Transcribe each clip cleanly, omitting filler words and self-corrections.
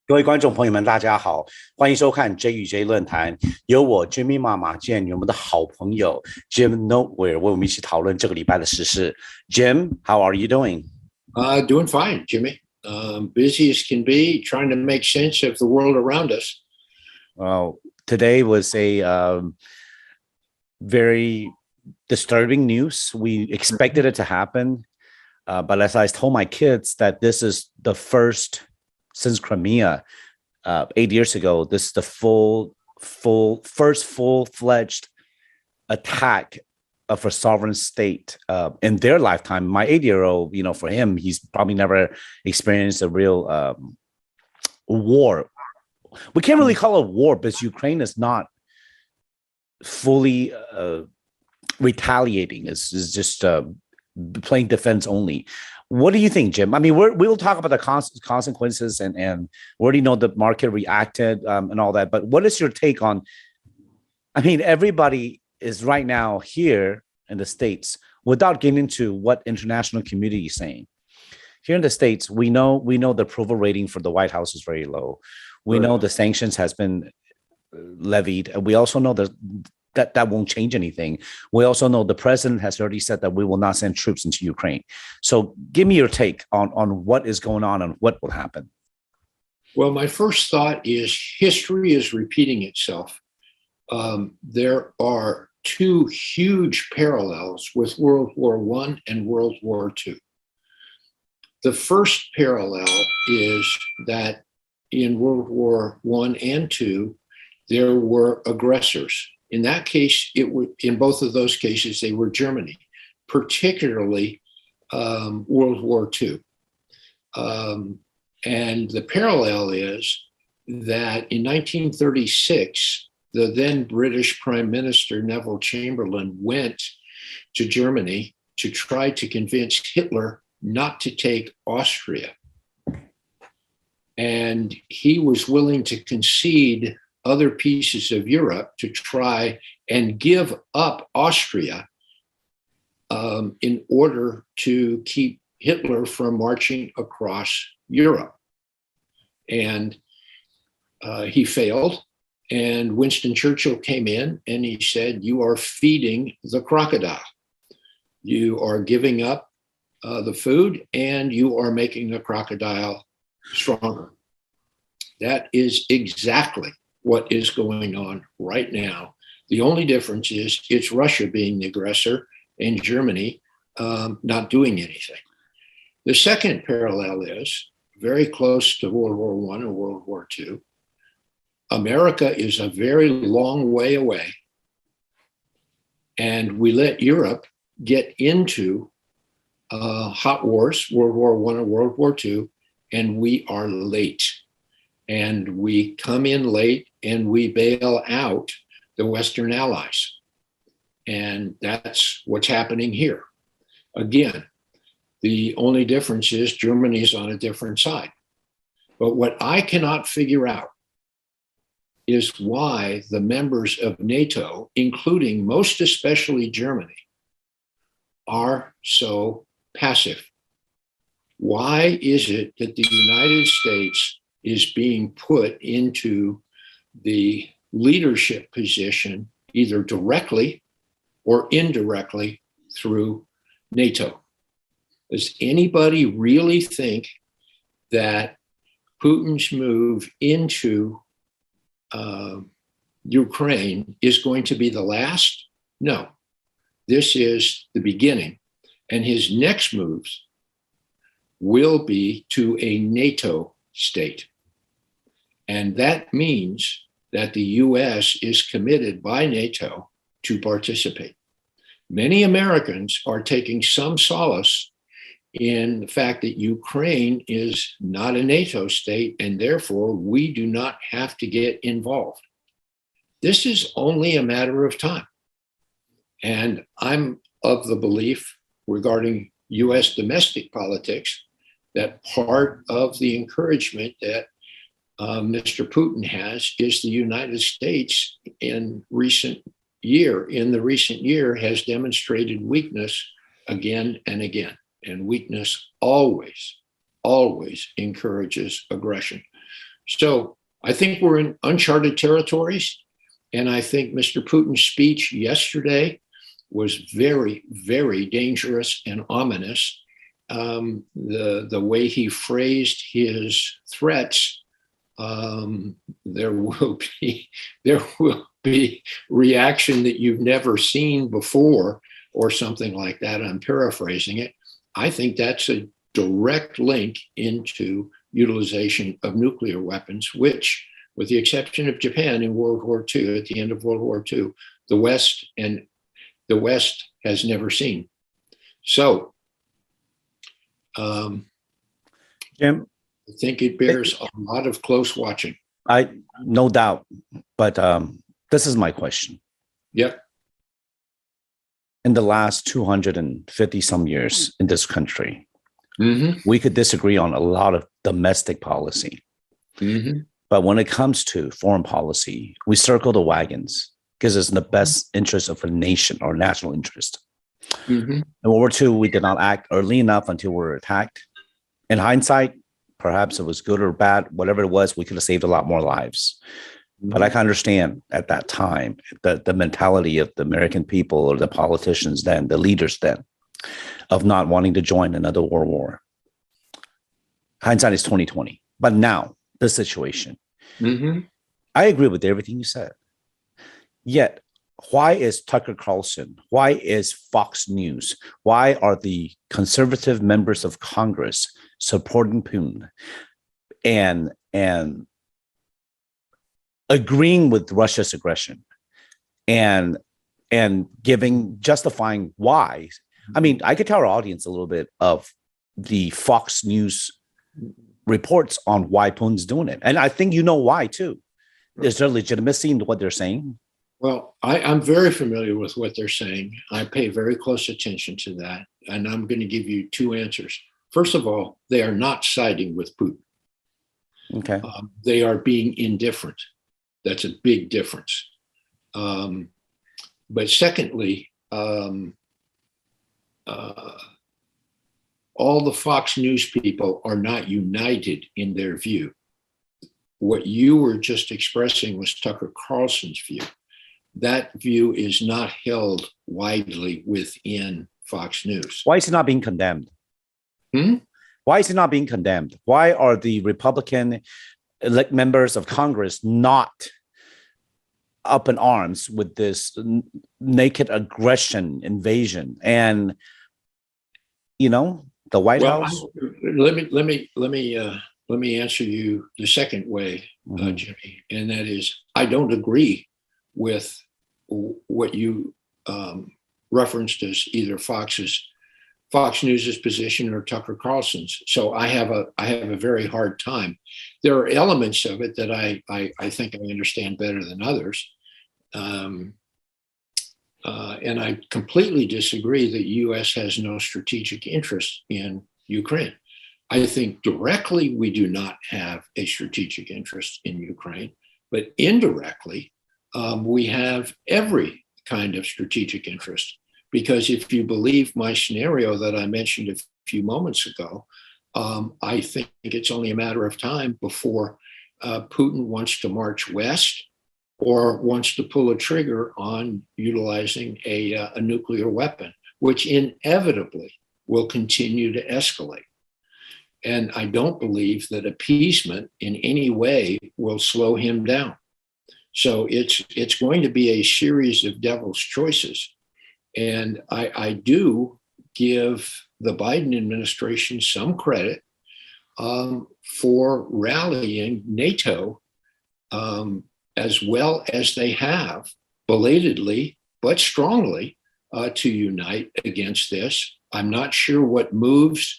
各位观众朋友们，大家好，欢迎收看 JxJ 论坛，由我 Jimmy 马健与我们的好朋友 Jim Noteware 为我们一起讨论这个礼拜的时事。Jim, how are you doing? Doing fine, Jimmy. Busy as can be, trying to make sense of the world around us. Well, today was a very disturbing news. We expected it to happen, but as I told my kids that this is the first since Crimea 8 years ago, this is the first full-fledged attack of a sovereign state in their lifetime. My 8-year-old, for him, he's probably never experienced a real war. We can't really call it a war because Ukraine is not fully retaliating. It's just playing defense only. What do you think, Jim? I mean, we'll talk about the consequences and we already know the market reacted and all that. But what is your take on? I mean, everybody is right now here in the States without getting into what international community is saying. Here in the States, we know the approval rating for the White House is very low. We know the sanctions has been levied. And we also know that won't change anything. We also know the president has already said that we will not send troops into Ukraine. So give me your take on what is going on and what will happen. Well, my first thought is history is repeating itself. There are two huge parallels with World War I and World War II. The first parallel is that in World War I and II, there were aggressors. In that case, in both of those cases, they were Germany, particularly World War II. And the parallel is that in 1936, the then British Prime Minister Neville Chamberlain went to Germany to try to convince Hitler not to take Austria. And he was willing to concede other pieces of Europe to try and give up Austria in order to keep Hitler from marching across Europe. And he failed. And Winston Churchill came in and he said, "You are feeding the crocodile. You are giving up the food and you are making the crocodile stronger." That is exactly what is going on right now. The only difference is it's Russia being the aggressor and Germany not doing anything. The second parallel is very close to World War I and World War II. America is a very long way away. And we let Europe get into hot wars, World War I and World War II, and we are late. And we come in late and we bail out the Western allies. And that's what's happening here. Again, the only difference is Germany's on a different side. But what I cannot figure out is why the members of NATO, including most especially Germany, are so passive. Why is it that the United States is being put into the leadership position, either directly or indirectly through NATO? Does anybody really think that Putin's move into Ukraine is going to be the last? No, this is the beginning. And his next moves will be to a NATO state. And that means that the US is committed by NATO to participate. Many Americans are taking some solace in the fact that Ukraine is not a NATO state, and therefore we do not have to get involved. This is only a matter of time. And I'm of the belief regarding US domestic politics that part of the encouragement that Mr. Putin has is the United States in the recent year has demonstrated weakness again and again. And weakness always encourages aggression. So I think we're in uncharted territories. And I think Mr. Putin's speech yesterday was very, very dangerous and ominous. The way he phrased his threats, there will be reaction that you've never seen before, or something like that. I'm paraphrasing it. I think that's a direct link into utilization of nuclear weapons, which, with the exception of Japan in World War II, at the end of World War II, the West has never seen. So, Jim, I think it bears a lot of close watching. No doubt, but this is my question. Yep. In the last 250 some years in this country, we could disagree on a lot of domestic policy. But when it comes to foreign policy, we circle the wagons because it's in the best interest of a nation or national interest. In World War II, we did not act early enough until we were attacked. In hindsight, perhaps it was good or bad, whatever it was, we could have saved a lot more lives. But I can understand at that time the mentality of the American people or the politicians then, the leaders then, of not wanting to join another world war. Hindsight is 2020. But now, the situation. I agree with everything you said. Yet, why is Tucker Carlson? Why is Fox News? Why are the conservative members of Congress supporting Putin and agreeing with Russia's aggression and justifying why? I mean, I could tell our audience a little bit of the Fox News reports on why Putin's doing it. And I think you know why too. Is there legitimacy in what they're saying? Well, I'm very familiar with what they're saying. I pay very close attention to that. And I'm going to give you two answers. First of all, they are not siding with Putin. Okay. They are being indifferent. That's a big difference. But secondly, all the Fox News people are not united in their view. What you were just expressing was Tucker Carlson's view. That view is not held widely within Fox News. Why is it not being condemned? Why is it not being condemned? Why are the Republican members of Congress not up in arms with this naked aggression invasion? And, you know, the White House. Let me answer you the second way, Jimmy, and that is I don't agree with what you referenced as either Fox News's position or Tucker Carlson's. So I have a very hard time. There are elements of it that I think I understand better than others. And I completely disagree that U.S. has no strategic interest in Ukraine. I think directly we do not have a strategic interest in Ukraine, but indirectly we have every kind of strategic interest. Because if you believe my scenario that I mentioned a few moments ago, I think it's only a matter of time before Putin wants to march west or wants to pull a trigger on utilizing a nuclear weapon, which inevitably will continue to escalate. And I don't believe that appeasement in any way will slow him down. So it's going to be a series of devil's choices. And I do give the Biden administration some credit for rallying NATO as well as they have, belatedly but strongly, to unite against this. I'm not sure what moves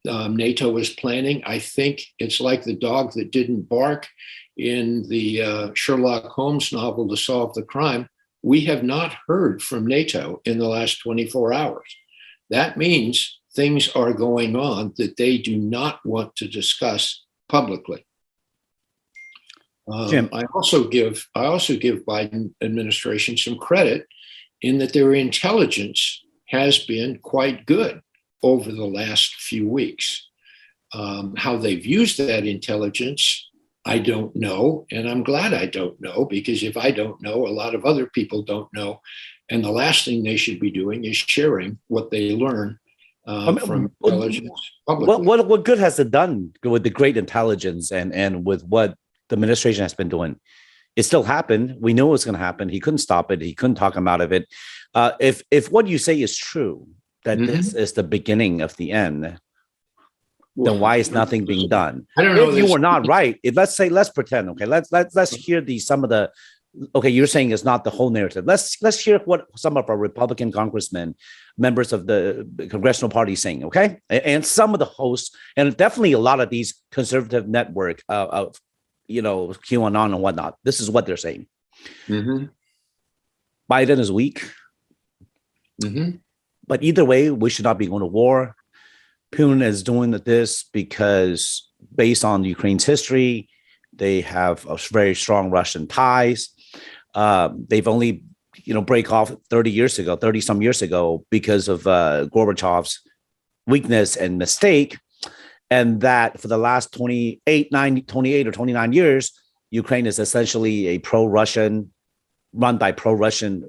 NATO is planning. I think it's like the dog that didn't bark in the Sherlock Holmes novel To Solve the Crime. We have not heard from NATO in the last 24 hours. That means things are going on that they do not want to discuss publicly. Jim. I also give Biden administration some credit in that their intelligence has been quite good over the last few weeks. How they've used that intelligence, I don't know, and I'm glad I don't know, because if I don't know, a lot of other people don't know. And the last thing they should be doing is sharing what they learn from intelligence publicly. What good has it done with the great intelligence and with what the administration has been doing? It still happened. We know it's going to happen. He couldn't stop it. He couldn't talk him out of it. If what you say is true, that this is the beginning of the end, then why is nothing being done? I don't know. If you were not right, let's pretend. Okay, let's hear some of the. Okay, you're saying it's not the whole narrative. Let's hear what some of our Republican congressmen, members of the congressional party, saying. Okay, and some of the hosts, and definitely a lot of these conservative network of QAnon and whatnot. This is what they're saying. Biden is weak. But either way, we should not be going to war. Putin is doing this because, based on Ukraine's history, they have a very strong Russian ties. They've only, break off 30 some years ago because of Gorbachev's weakness and mistake. And that for the last 28 or 29 years, Ukraine is essentially a run by pro-Russian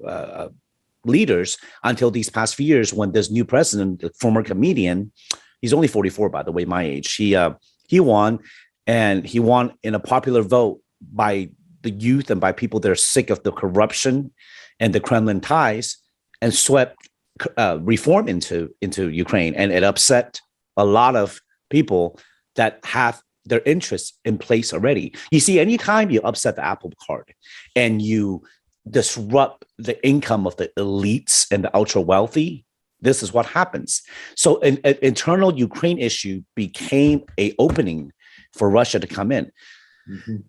leaders until these past few years when this new president, the former comedian, he's only 44, by the way, my age, he won, and he won in a popular vote by the youth and by people that are sick of the corruption and the Kremlin ties, and swept reform into Ukraine. And it upset a lot of people that have their interests in place already. You see, anytime you upset the apple cart and you disrupt the income of the elites and the ultra wealthy, this is what happens. So an internal Ukraine issue became an opening for Russia to come in.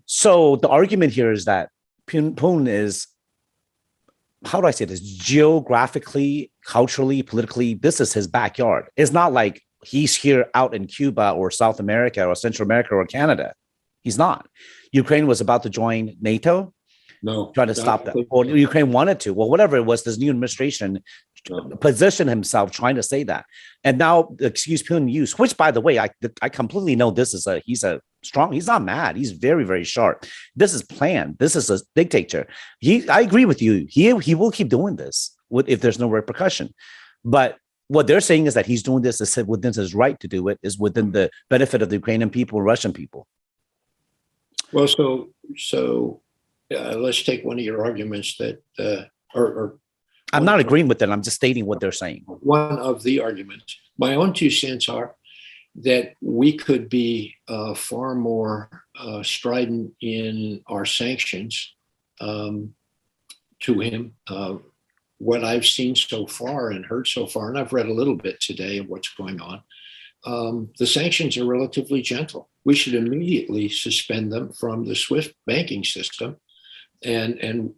So the argument here is that Putin is, how do I say this, geographically, culturally, politically, this is his backyard. It's not like he's here out in Cuba or South America or Central America or Canada. He's not. Ukraine was about to join NATO. No. Trying to stop that. Or Ukraine wanted to. Well, whatever it was, this new administration positioned himself trying to say that. And now the excuse Putin used, which, by the way, I completely know this is he's not mad. He's very, very sharp. This is planned. This is a dictator. I agree with you. He will keep doing this if there's no repercussion. But what they're saying is that he's doing this is within his right to do it, is within the benefit of the Ukrainian people, Russian people. Well, so let's take one of your arguments that, I'm not agreeing with them. I'm just stating what they're saying. One of the arguments. My own 2 cents are that we could be far more strident in our sanctions to him. What I've seen so far and heard so far, and I've read a little bit today of what's going on, the sanctions are relatively gentle. We should immediately suspend them from the SWIFT banking system, and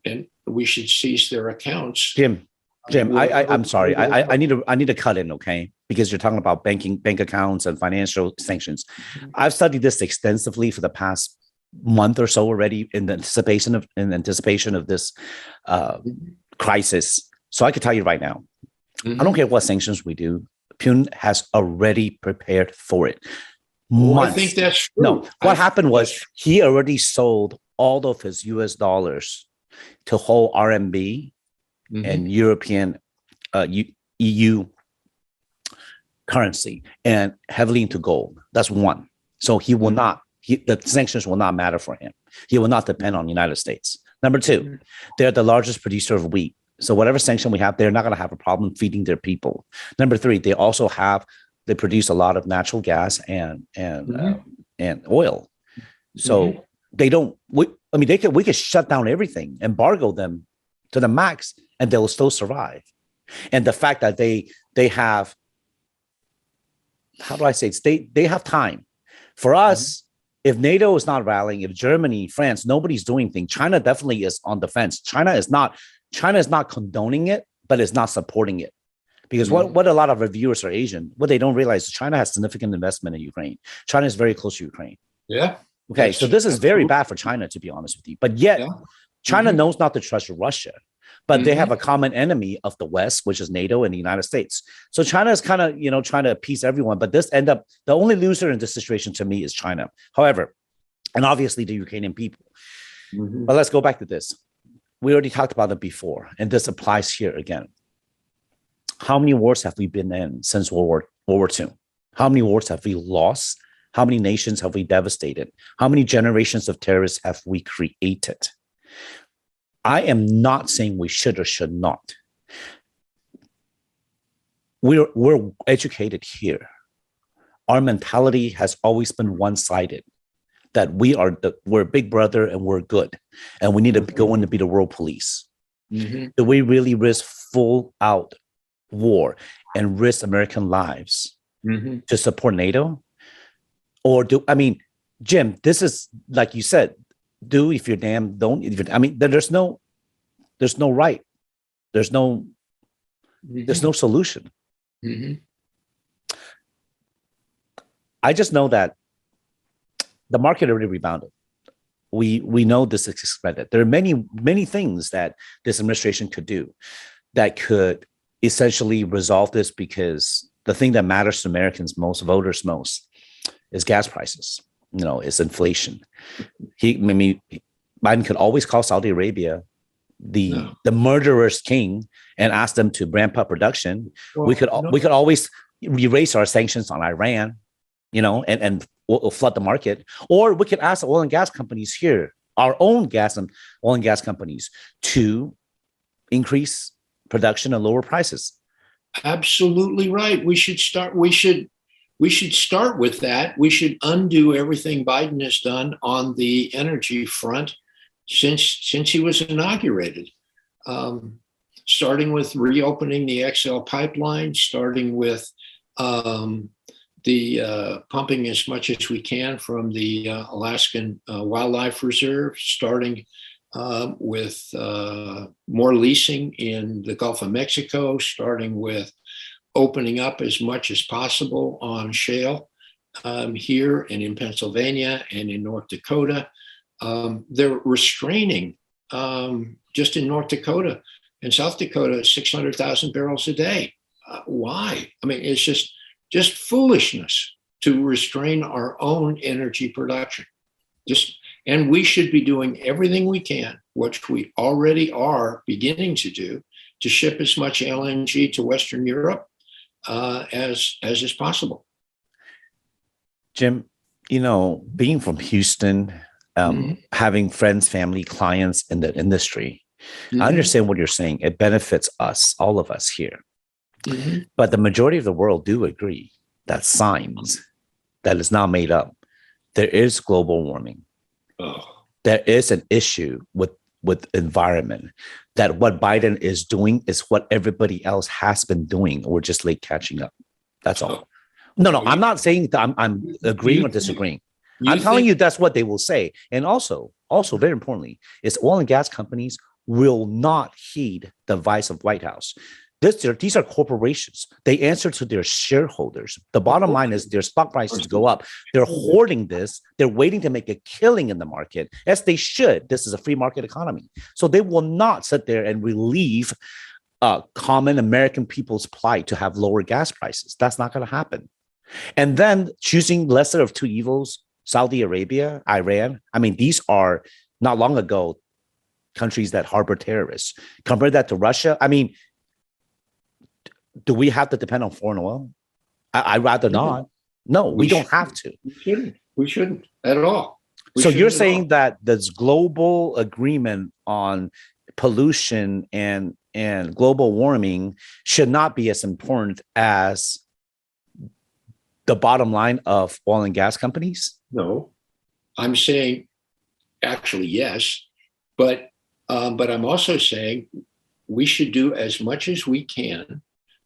we should seize their accounts. Jim, I'm sorry. I need to cut in, okay? Because you're talking about bank accounts and financial sanctions. I've studied this extensively for the past month or so already in anticipation of this crisis. So I can tell you right now, I don't care what sanctions we do. Putin has already prepared for it. Well, I think that's true. No, what happened was he already sold all of his US dollars to hold RMB and European EU currency and heavily into gold. That's one. So he will not, the sanctions will not matter for him. He will not depend on the United States. Number 2, they're the largest producer of wheat. So whatever sanction we have, they're not going to have a problem feeding their people. Number 3, they produce a lot of natural gas and oil. So they don't, we could shut down everything, embargo them to the max, and they'll still survive. And the fact that they have, how do I say it? They have time. For us, if NATO is not rallying, if Germany, France, nobody's doing things, China definitely is on the fence. China is not condoning it, but it's not supporting it. Because what a lot of reviewers are Asian, what they don't realize is China has significant investment in Ukraine. China is very close to Ukraine. Yeah. Okay, so this is very bad for China, to be honest with you. But yet, China knows not to trust Russia. But they have a common enemy of the West, which is NATO and the United States. So China is kind of, trying to appease everyone. But the only loser in this situation to me is China. However, and obviously the Ukrainian people. Mhm. But let's go back to this. We already talked about it before, and this applies here again. How many wars have we been in since World War II? How many wars have we lost? How many nations have we devastated? How many generations of terrorists have we created? I am not saying we should or should not. We're educated here. Our mentality has always been one-sided, that we're big brother and we're good, and we need to go in to be the world police. Mhm. Do we really risk full out war and risk American lives Mhm. to support NATO? Or Jim, this is like you said, do if you're damn, don't. There's no right. There's no solution. Mhm. I just know that the market already rebounded. We know this is expected. There are many things that this administration could do that could essentially resolve this, because the thing that matters to Americans most, voters most, is gas prices. It's inflation. Biden could always call Saudi Arabia the murderer's king and ask them to ramp up production. Well, we could always erase our sanctions on Iran, and we'll flood the market. Or we could ask the oil and gas companies here, our own oil and gas companies, to increase production and lower prices. Absolutely right. We should start with that. We should undo everything Biden has done on the energy front since he was inaugurated. Starting with reopening the XL pipeline, starting with the pumping as much as we can from the Alaskan Wildlife Reserve, starting with more leasing in the Gulf of Mexico, starting with opening up as much as possible on shale here and in Pennsylvania and in North Dakota. They're restraining just in North Dakota and South Dakota 600,000 barrels a day. Why? It's just foolishness to restrain our own energy production. And we should be doing everything we can, which we already are beginning to do, to ship as much LNG to Western Europe as is possible. Jim, being from Houston, having friends, family, clients in the industry, I understand what you're saying. It benefits us, all of us here. But the majority of the world do agree that signs that is not made up. There is global warming. There is an issue with environment, that what Biden is doing is what everybody else has been doing. We're just late catching up. That's all. No, I'm not saying that I'm agreeing or disagreeing. I'm telling you that's what they will say. And also very importantly, is oil and gas companies will not heed the advice of White House. These are corporations. They answer to their shareholders. The bottom line is their stock prices go up. They're hoarding this. They're waiting to make a killing in the market, as they should. This is a free market economy. So they will not sit there and relieve common American people's plight to have lower gas prices. That's not going to happen. And then choosing lesser of two evils, Saudi Arabia, Iran. These are not long ago countries that harbor terrorists. Compare that to Russia. Do we have to depend on foreign oil? I'd rather not. No, we don't have to. We shouldn't at all. So you're saying that this global agreement on pollution and global warming should not be as important as the bottom line of oil and gas companies? No, I'm saying actually yes, but I'm also saying we should do as much as we can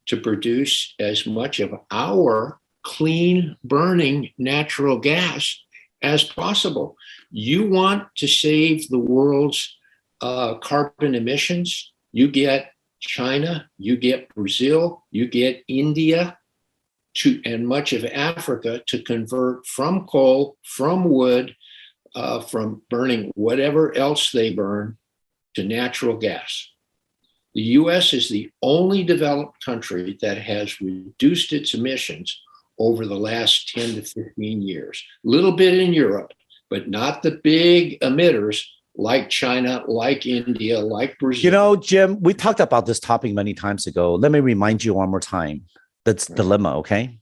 to produce as much of our clean burning natural gas as possible. You want to save the world's carbon emissions, you get China, you get Brazil, you get India, and much of Africa to convert from coal, from wood, from burning whatever else they burn, to natural gas. The US is the only developed country that has reduced its emissions over the last 10 to 15 years. A little bit in Europe, but not the big emitters like China, like India, like Brazil. You know, Jim, we talked about this topic many times ago. Let me remind you one more time. That's dilemma, okay?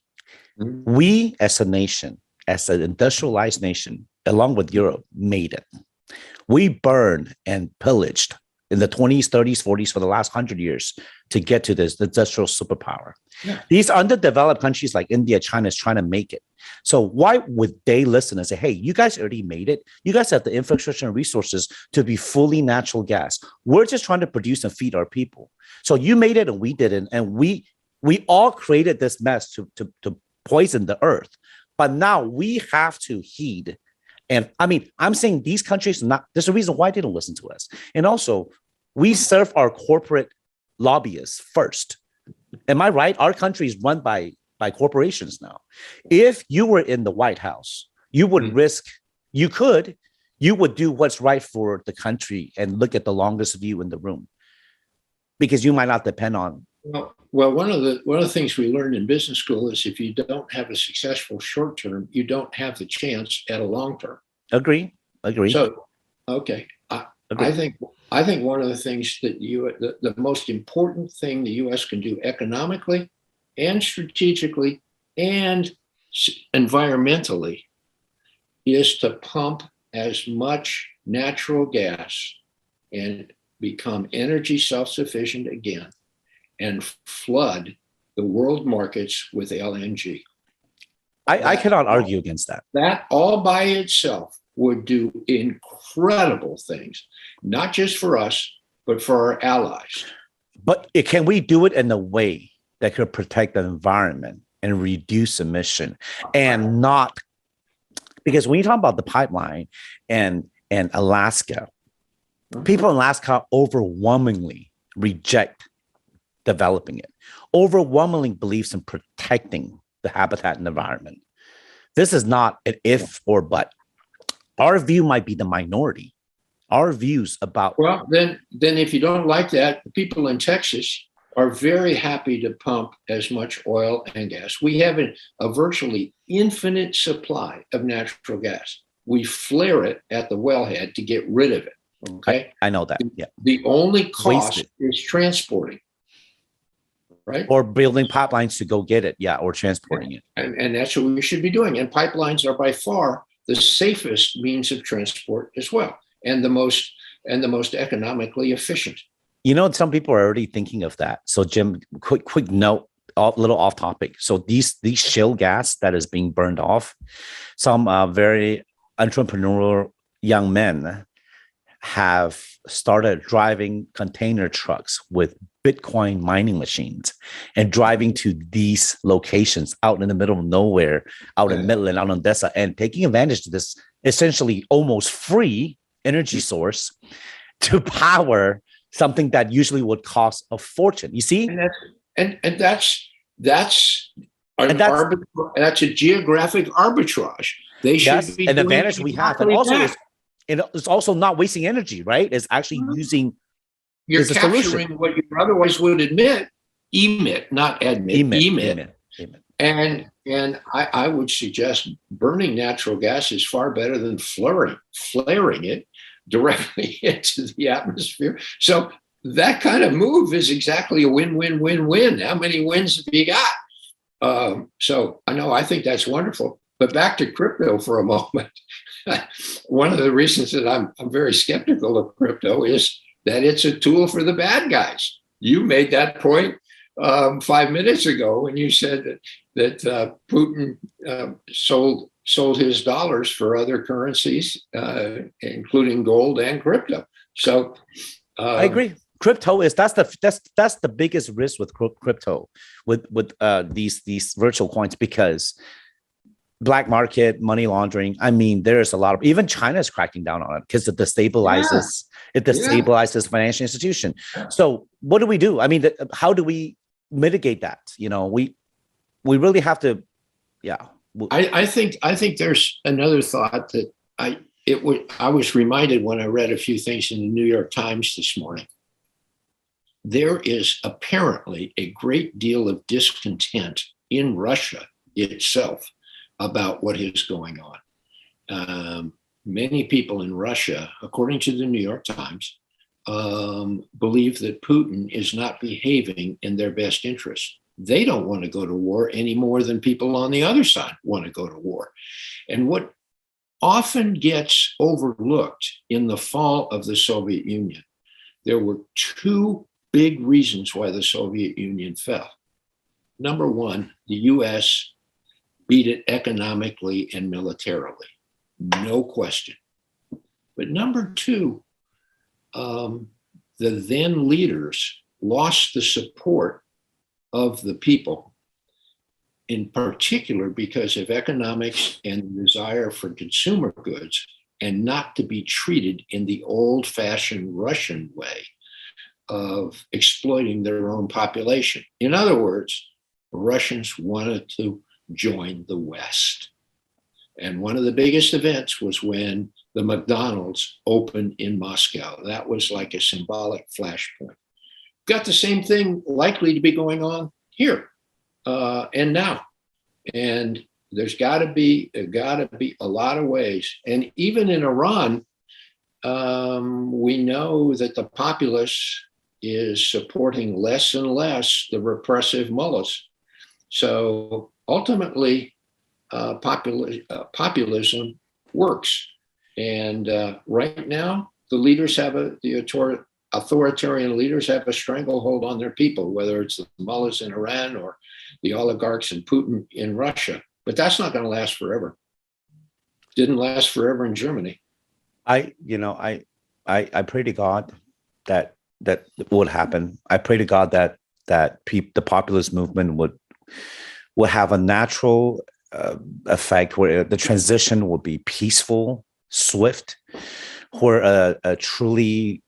Mm-hmm. We as a nation, as an industrialized nation, along with Europe, made it. We burned and pillaged in the 20s, 30s, 40s for the last 100 years to get to this industrial superpower. Yeah. These underdeveloped countries like India, China is trying to make it. So why would they listen and say, hey, you guys already made it. You guys have the infrastructure and resources to be fully natural gas. We're just trying to produce and feed our people. So you made it and we didn't. And we all created this mess to poison the earth. But now we have to heed. And I mean, I'm saying these countries, there's a reason why they don't listen to us. And also, we serve our corporate lobbyists first. Am I right? Our country is run by corporations now. If you were in the White House, you would you would do what's right for the country and look at the longest view in the room, because you might not depend on. Well, one of the things we learned in business school is if you don't have a successful short term, you don't have the chance at a long term. Agree. So, okay, I think one of the things that the most important thing the U.S. can do economically and strategically and environmentally is to pump as much natural gas and become energy self-sufficient again and flood the world markets with LNG. I cannot argue against that. That all by itself would do incredible things, not just for us, but for our allies. But can we do it in a way that could protect the environment and reduce emission and not, because when you talk about the pipeline and Alaska, people in Alaska overwhelmingly reject developing it, overwhelmingly believes in protecting the habitat and environment. This is not an if or but. Our view might be the minority. Our views about... Well, then if you don't like that, the people in Texas are very happy to pump as much oil and gas. We have a virtually infinite supply of natural gas. We flare it at the wellhead to get rid of it. Okay, I know that. Yeah. The only cost is transporting, right? Or building pipelines to go get it. Yeah, or transporting it. And that's what we should be doing. And pipelines are by far the safest means of transport as well, and the most economically efficient. You know, some people are already thinking of that. So, Jim, quick note, little off topic. So these shale gas that is being burned off, some very entrepreneurial young men have started driving container trucks with Bitcoin mining machines and driving to these locations out in the middle of nowhere, out in Midland, out in Odessa, and taking advantage of this essentially almost free energy source to power something that usually would cost a fortune. You see? And that's a geographic arbitrage. They should be an advantage we have. And also it's also not wasting energy, right? It's actually using... You're capturing what you otherwise would emit, not admit, emit. And I would suggest burning natural gas is far better than flaring it directly into the atmosphere. So that kind of move is exactly a win-win-win-win. How many wins have you got? So I think that's wonderful. But back to crypto for a moment. One of the reasons that I'm very skeptical of crypto is that it's a tool for the bad guys. You made that point 5 minutes ago when you said that Putin sold his dollars for other currencies, including gold and crypto. So I agree. Crypto is that's the biggest risk with crypto, with these virtual coins, because black market, money laundering. I mean, there's a lot of, even China is cracking down on it because it destabilizes financial institution. So what do we do? I mean, how do we mitigate that? You know, we really have to. Yeah. I think there's another thought that I was reminded when I read a few things in the New York Times this morning. There is apparently a great deal of discontent in Russia itself about what is going on. many people in Russia, according to the New York Times, believe that Putin is not behaving in their best interest. They don't want to go to war any more than people on the other side want to go to war. And what often gets overlooked in the fall of the Soviet Union, there were two big reasons why the Soviet Union fell. Number one, the US beat it economically and militarily, no question. But number two, the then leaders lost the support of the people, in particular because of economics and the desire for consumer goods and not to be treated in the old-fashioned Russian way of exploiting their own population. In other words, the Russians wanted to join the West. And one of the biggest events was when the McDonald's opened in Moscow. That was like a symbolic flashpoint. Got the same thing likely to be going on here and now. And there's got to be a lot of ways. And even in Iran, we know that the populace is supporting less and less the repressive mullahs. So ultimately, populism works. And right now, the leaders have the authoritarian leaders have a stranglehold on their people, whether it's the mullahs in Iran or the oligarchs and Putin in Russia. But that's not going to last forever. Didn't last forever in Germany. I pray to God that would happen. I pray to God that the populist movement would have a natural effect where the transition would be peaceful, swift, where a truly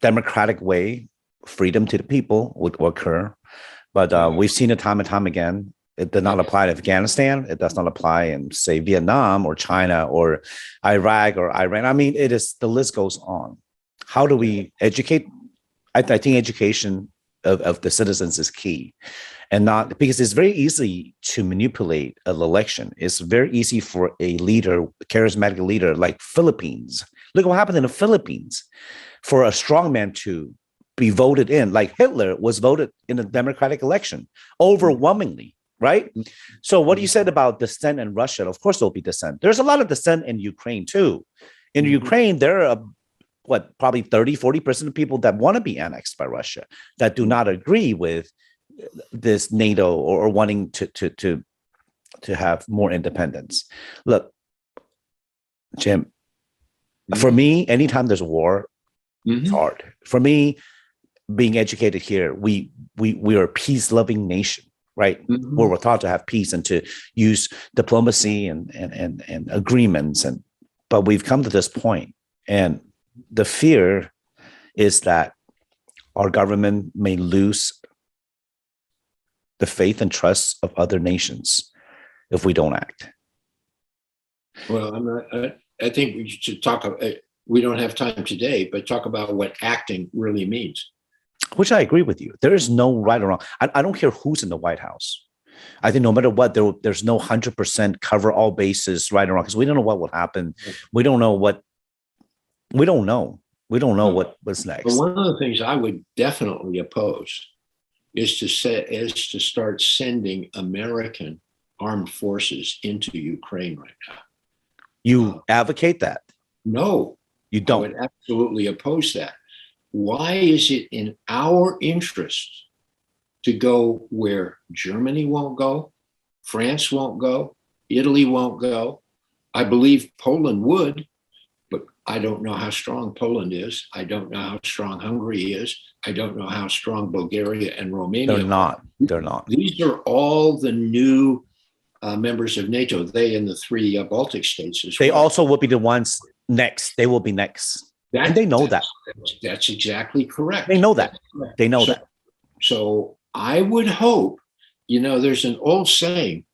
democratic way, freedom to the people would occur. But we've seen it time and time again. It does not apply to Afghanistan. It does not apply in, say, Vietnam or China or Iraq or Iran. I mean, the list goes on. How do we educate? I think education of the citizens is key. And not because it's very easy to manipulate an election. It's very easy for a charismatic leader like Philippines. Look what happened in the Philippines for a strongman to be voted in, like Hitler was voted in a democratic election overwhelmingly, right? So what you said about dissent in Russia, of course there'll be dissent. There's a lot of dissent in Ukraine too. In Ukraine, there are probably 30-40% of people that want to be annexed by Russia, that do not agree with this NATO or wanting to have more independence. Look, Jim, for me, anytime there's a war, it's hard. For me, being educated here, we are a peace-loving nation, right? Where we're taught to have peace and to use diplomacy and agreements, but we've come to this point, and the fear is that our government may lose the faith and trust of other nations if we don't act. Well, I think we should talk. We don't have time today, but talk about what acting really means. Which I agree with you. There is no right or wrong. I don't care who's in the White House. I think no matter what, there's no 100% cover all bases, right or wrong, because we don't know what will happen. We don't know what what's next. But one of the things I would definitely oppose is to start sending American armed forces into Ukraine right now. You advocate that? No, you don't. I would absolutely oppose that. Why is it in our interest to go where Germany won't go, France won't go, Italy won't go? I believe Poland would, but I don't know how strong Poland is. I don't know how strong Hungary is. I don't know how strong Bulgaria and Romania are. They're not. These are all the new members of NATO, they and the three Baltic states as well. They also will be the ones next. They will be next. And they know that. That's exactly correct. They know that. They know that. So I would hope, there's an old saying,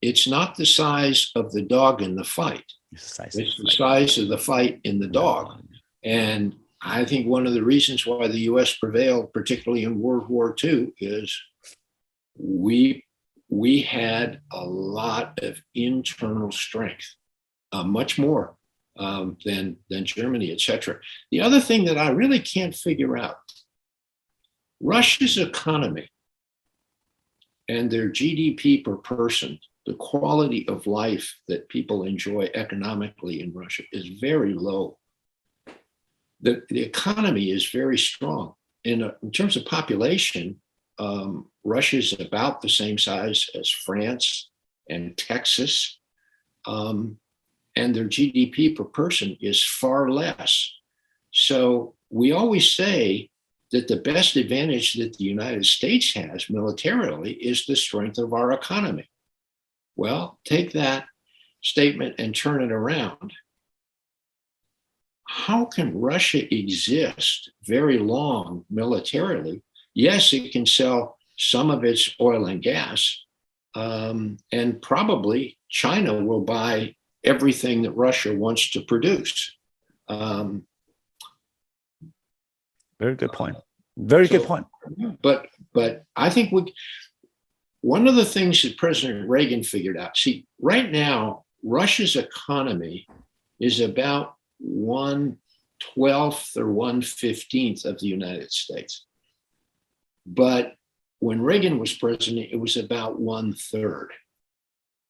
it's not the size of the dog in the fight. It's the size of the fight in the dog. And I think one of the reasons why the U.S. prevailed, particularly in World War II, is we had a lot of internal strength, much more than Germany, etc. The other thing that I really can't figure out, Russia's economy and their GDP per person, the quality of life that people enjoy economically in Russia is very low. The economy is very strong. In terms of population, Russia is about the same size as France and Texas, and their GDP per person is far less. So we always say that the best advantage that the United States has militarily is the strength of our economy. Well, take that statement and turn it around. How can Russia exist very long militarily? Yes, it can sell some of its oil and gas, and probably China will buy everything that Russia wants to produce. Very good point. Very good point. But I think one of the things that President Reagan figured out, see, right now, Russia's economy is about 1/12 or 1/15 of the United States. But when Reagan was president, it was about 1/3.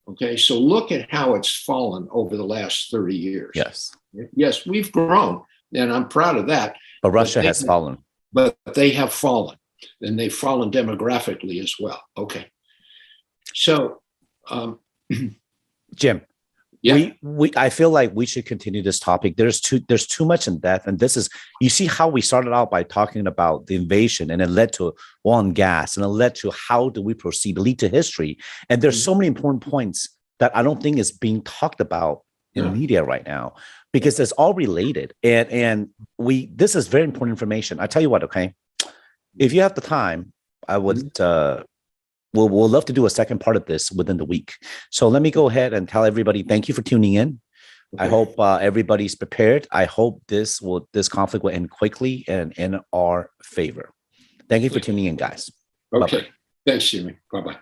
Okay, so look at how it's fallen over the last 30 years. Yes. Yes, we've grown, and I'm proud of that. But Russia has fallen. But they have fallen, and they've fallen demographically as well. Okay. So, Jim, yeah. I feel like we should continue this topic. There's too much in depth, and this is, you see how we started out by talking about the invasion, and it led to oil and gas, and it led to how do we proceed, lead to history. And there's so many important points that I don't think is being talked about in the media right now, because it's all related. And this is very important information. I tell you what, okay, if you have the time, I would we'll love to do a second part of this within the week. So let me go ahead and tell everybody, thank you for tuning in. Okay. I hope everybody's prepared. I hope this conflict will end quickly and in our favor. Thank you for tuning in, guys. Okay. Bye-bye. Thanks, Jimmy. Bye-bye.